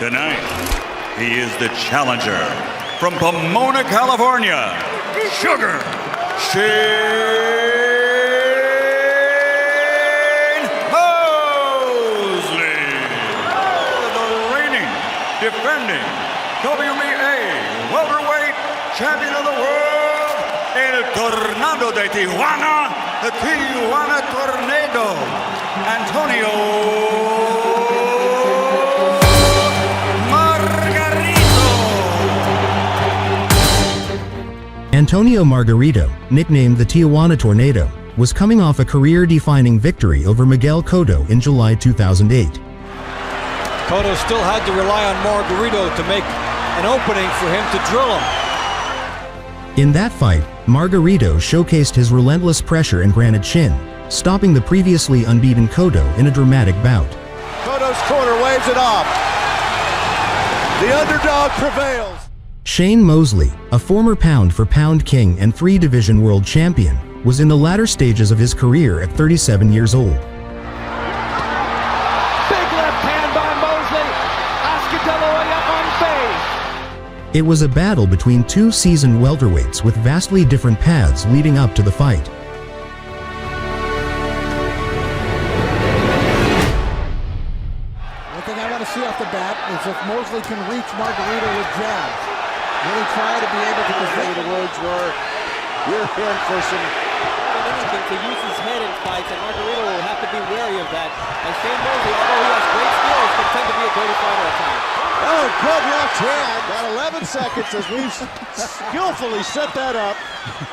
Tonight, he is the challenger from Pomona, California, Sugar Shane Mosley, the reigning, defending WBA welterweight champion of the world, El Tornado de Tijuana, the Tijuana Tornado, Antonio Antonio Margarito, nicknamed the Tijuana Tornado, was coming off a career-defining victory over Miguel Cotto in July 2008. Cotto still had to rely on Margarito to make an opening for him to drill him. In that fight, Margarito showcased his relentless pressure and granite chin, stopping the previously unbeaten Cotto in a dramatic bout. Cotto's corner waves it off. The underdog prevails. Shane Mosley, a former pound-for-pound king and three-division world champion, was in the latter stages of his career at 37 years old. Big left hand by Mosley. Ascatello up on base. It was a battle between two seasoned welterweights with vastly different paths leading up to the fight. One thing I want to see off the bat is if Mosley can reach Margarito with jabs. Really try to be able to convey The words were, you're in for some... Anything to use his head in fights, and Margarito will have to be wary of that. And Shane Mosley, although he has great skills, can tend to be a dirty fighter at times. Oh, good left hand. Got 11 seconds as we've skillfully set that up.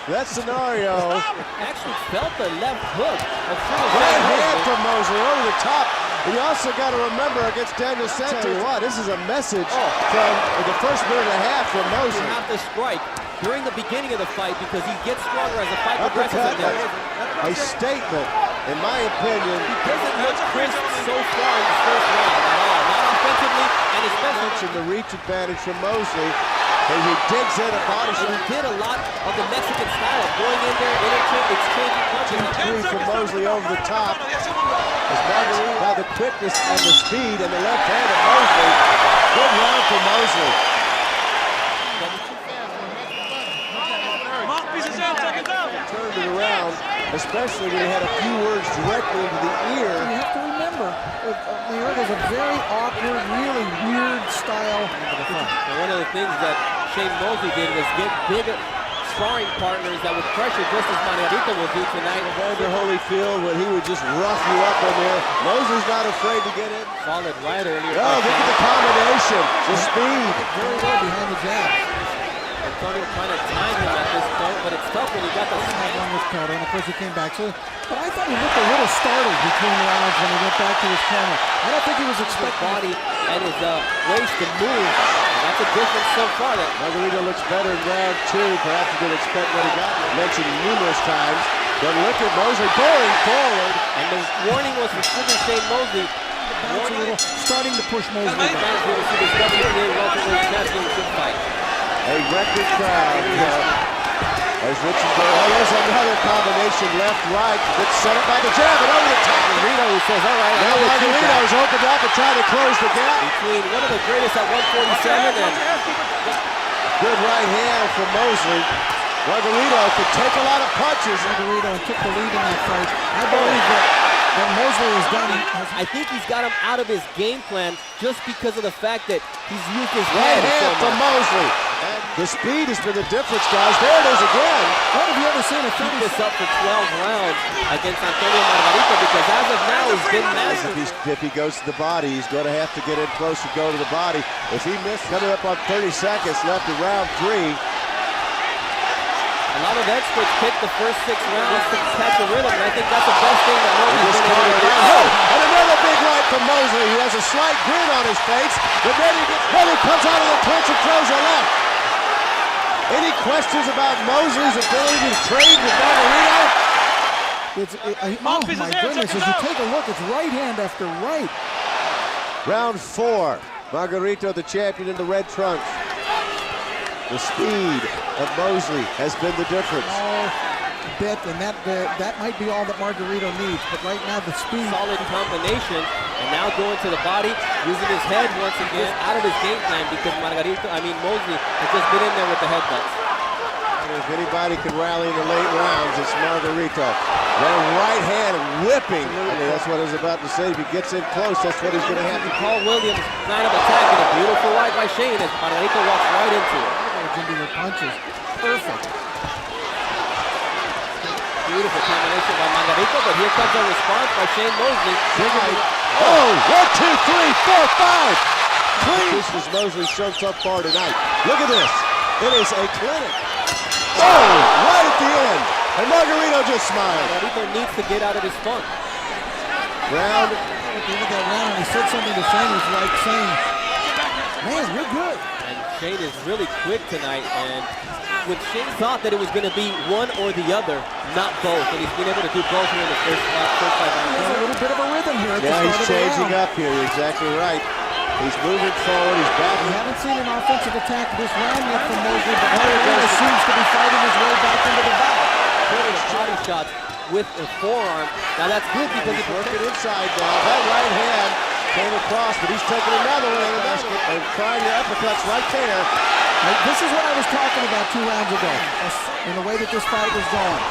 That scenario. Actually felt the left hook of Right hand from Mosley over the top. And you also got to remember against Daniel Santos, wow, this is a message from the first minute and a half from Mosley. You have to strike during the beginning of the fight because he gets stronger as the fight progresses. A statement, in my opinion. He doesn't look crisp so far in the first round at all. Not offensively, and especially the reach advantage from Mosley. And he digs in a body shot. He did a lot of the Mexican style of going in there, exchanging punches. Three from Mosley over the top. As Margarito by the quickness and the speed and the left hand of Mosley. Good round for Mosley. Turned it around, especially when he had a few words directly into the ear. You have to remember, Mayorga's a very awkward, really weird style. And one of the things that Shane Mosley did was get bigger sparring partners that would pressure just as Margarito will do tonight. Evander Holyfield, when he would just rough you up in there. Mosley's not afraid to get in. Solid right earlier. Oh, look at the combination, the speed. Very well behind the jab. Antonio trying to time him at this point, but it's tough when he got the one with Cotto, and of course he came back. But I thought he looked a little startled between rounds when he went back to his corner. I don't think he was expecting body and his waist to move. And that's a difference so far. That Margarito looks better in round two. Perhaps you didn't expect what he got mentioned numerous times. But look at Mosley going forward. And the warning was for Shane Mosley. Starting to push Mosley back. We'll see this WBA welterweight championship fight. A record crowd. As Richard goes, oh, there's another combination, left, right. It's set up by the jab and over the top. Margarito who says, all right. Now Margarito's opened up and trying to close the gap. Between one of the greatest at 147 and... Good right hand from Mosley. Margarito could take a lot of punches. Margarito took the lead in that fight. I believe that Mosley has done it. I think he's got him out of his game plan just because of the fact that he's used his right head hand so from much. Mosley. And the speed has been the difference, guys. There it is again. What have you ever seen a Keep this up for 12 rounds against Antonio Margarito because as of now he's been massive. If he goes to the body, he's going to have to get in close and go to the body. If he missed, coming up on 30 seconds left in round three. A lot of experts pick the first 6 rounds to catch a rhythm, and I think that's the best thing that Mosley's been able to do. And another big right from Mosley. He has a slight grin on his face, but then he comes out of the clinch and throws a left. Any questions about Mosley's ability to trade with Margarito? Oh my goodness, as you take a look, it's right hand after right. Round 4. Margarito, the champion in the red trunks. The speed of Mosley has been the difference. bit, and that might be all that Margarito needs. But right now, the speed. Solid combination, and now going to the body, using his head once again, out of his game plan because Mosley has just been in there with the headbutts. And if anybody can rally in the late rounds, it's Margarito. That right hand whipping. I mean, that's what I was about to say. If he gets in close, that's what he's going to have to Paul Williams line of attack, and a beautiful right by Shane as Margarito walks right into it. Into the punches. Perfect. Beautiful combination by Margarito, but here comes a response by Shane Mosley. Oh, 1, 2, 3, 4, 5. Clean. This is Mosley shown so far tonight. Look at this. It is a clinic. Oh, right at the end. And Margarito just smiled. Margarito needs to get out of his funk. Round. At the end of that round, he said something to Shane. He's like saying, man, you're good. And Shane is really quick tonight, and when Shane thought that it was going to be one or the other, not both, and he's been able to do both here in the first 5 rounds. There's a little bit of a rhythm here at the Yeah, start he's of the changing round. up here. You're exactly right. He's moving forward. He's We backing. haven't seen an offensive attack this round yet from Mosley, but Margarito seems to be fighting his way back into the bout. Putting body shots with a forearm. Now that's good because He's he's working inside now. That right hand came across, but he's taking another one and trying the uppercuts right there. This is what I was talking about 2 rounds ago, in the way that this fight was going.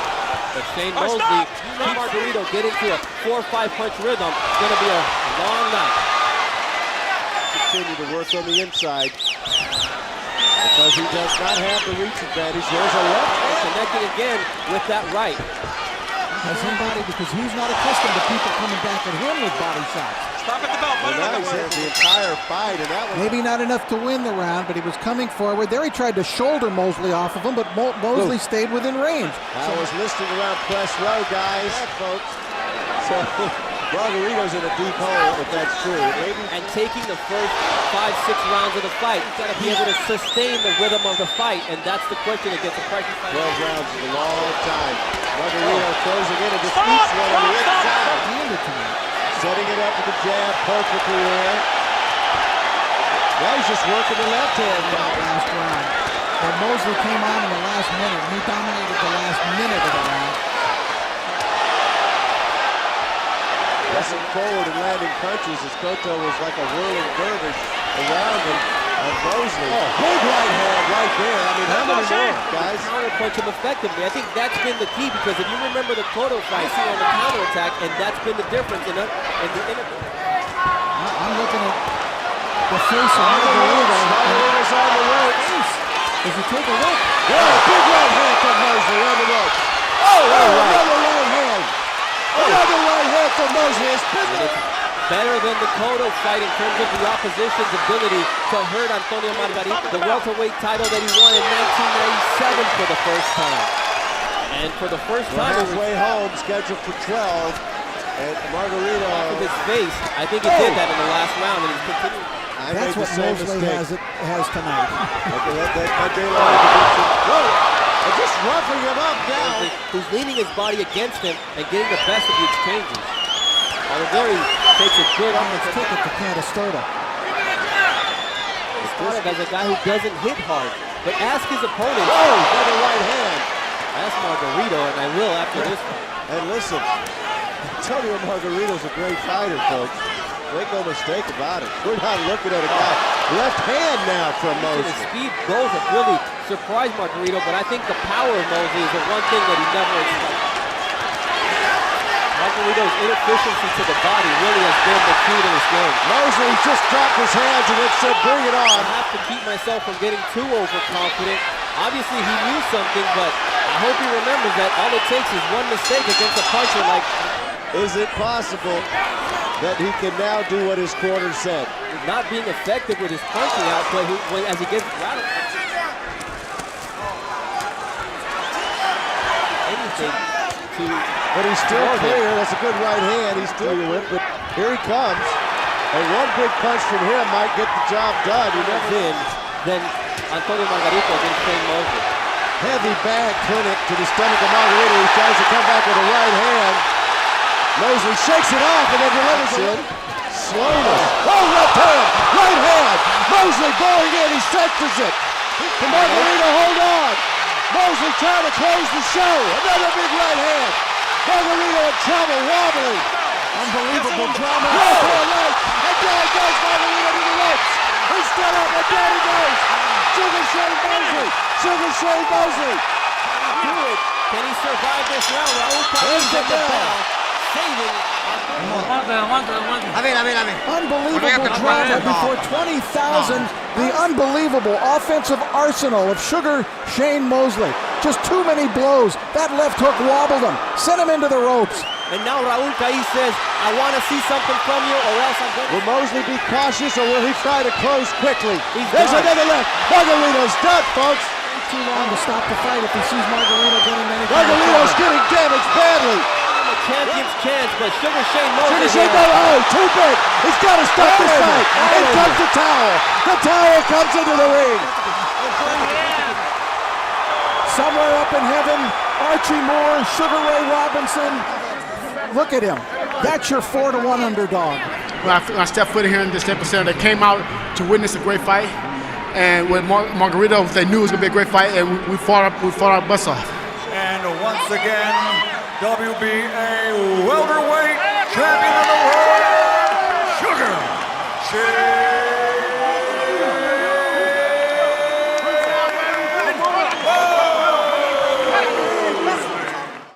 But Shane Mosley, keep Margarito get into a 4 or 5 punch rhythm. It's going to be a long night. Continue to work on the inside because he does not have the reach advantage. There's a left hand. Connecting again with that right. Has somebody, because he's not accustomed to people coming back at him with body shots. And now he's hit the entire fight, and that was Maybe not enough to win the round, but he was coming forward. There he tried to shoulder Mosley off of him, but Mosley stayed within range. I was listing around press row, guys. Folks. So Margarito's in a deep hole, if that's true. Maybe. And taking the first 5-6 rounds of the fight, you've got to be able to sustain the rhythm of the fight, and that's the question against the pressure fight. 12 rounds is a long time. Margarito closing in and defeats one on the inside. Handed to me. Setting it up with the jab perfectly there. Now he's just working the left hand now. Last round. But Mosley came on in the last minute, and he dominated the last minute of the round. Pressing forward and landing punches as Cotto was like a whirling dervish around him. And Mosley, big right hand right there. I mean, how many more, guys? Counter punch him effectively. I think that's been the key because if you remember the Cotto fight, he on the counter attack, and that's been the difference in the I'm looking at the face of Margarito. Margarito's on the ropes. Does he take a look? Yeah, big right hand from Mosley on the rope. Oh, another right hand. Another right hand from Mosley. It's better than the Cotto fight in terms of the opposition's ability to hurt Antonio Margarito, the welterweight title that he won in 1997 for the first time. And for the first We're time, halfway home, scheduled for 12. And Margarito. off of his face, I think he did that in the last round, and he's continuing. I That's made what the same Mosley mistake. has tonight. Okay, that daylight prediction. Whoa! And just roughing him up now. Who's leaning his body against him and getting the best of the exchanges. Although he takes a good Let's take it to Canastota. Started as a guy who doesn't hit hard, but ask his opponent. Oh, another right hand. Ask Margarito, and I will after this one. And listen, Antonio Margarito's a great fighter, folks. Make no mistake about it. We're not looking at a guy. Left hand now from And his Mosley. speed both have really surprised Margarito, but I think the power of Mosley is the one thing that he never expected. Margarito's inefficiency to the body really has been the key to this game. Mosley just dropped his hands and then said, bring it on. I have to keep myself from getting too overconfident. Obviously, he knew something, but I hope he remembers that all it takes is one mistake against a puncher like... Is it possible that he can now do what his corner said? Not being effective with his punching output as he gets rattled. Anything to... But he's still clear. That's a good right hand. He's still with, but here he comes. And one big punch from him might get the job done. He never in than Antonio Margarito against Shane Mosley. Heavy bag clinic to the stomach of Margarito. He tries to come back with a right hand. Mosley shakes it off and then delivers it. Slowly. Oh, left hand. Right hand. Mosley going in. He centers it. Can Margarito hold on? Mosley trying to close the show. Another big right hand. Margarito in trouble, wobbling. Unbelievable drama. Right for a leg. And down goes Margarito to the ropes. He's still up, and down he goes. Sugar Shane Mosley. Sugar Shane Mosley. Do it. Can he survive this round? Raul There's the at the bell. bell, saving. Unbelievable drama before 20,000. The unbelievable offensive arsenal of Sugar Shane Mosley. Just too many blows. That left hook wobbled him. Sent him into the ropes. And now Raul Caiz says, I want to see something from you or else I'm going to... Will Mosley be cautious or will he try to close quickly? There's done. another left. Margarito's done, folks. Too long to stop the fight if he sees Margarito getting any kind of Margarito's trouble. getting damaged badly. The champion's chance, but Sugar Shane Mosley... Sugar Shane Mosley, oh, too big. He's got to stop this fight. In comes the towel. The towel comes into the ring. Somewhere up in heaven, Archie Moore, Sugar Ray Robinson. Look at him. That's your 4-1 underdog. When I stepped foot in here in this Staples Center, they came out to witness a great fight. And with Margarito, they knew it was going to be a great fight, and we fought our butts off. And once again, WBA welterweight champion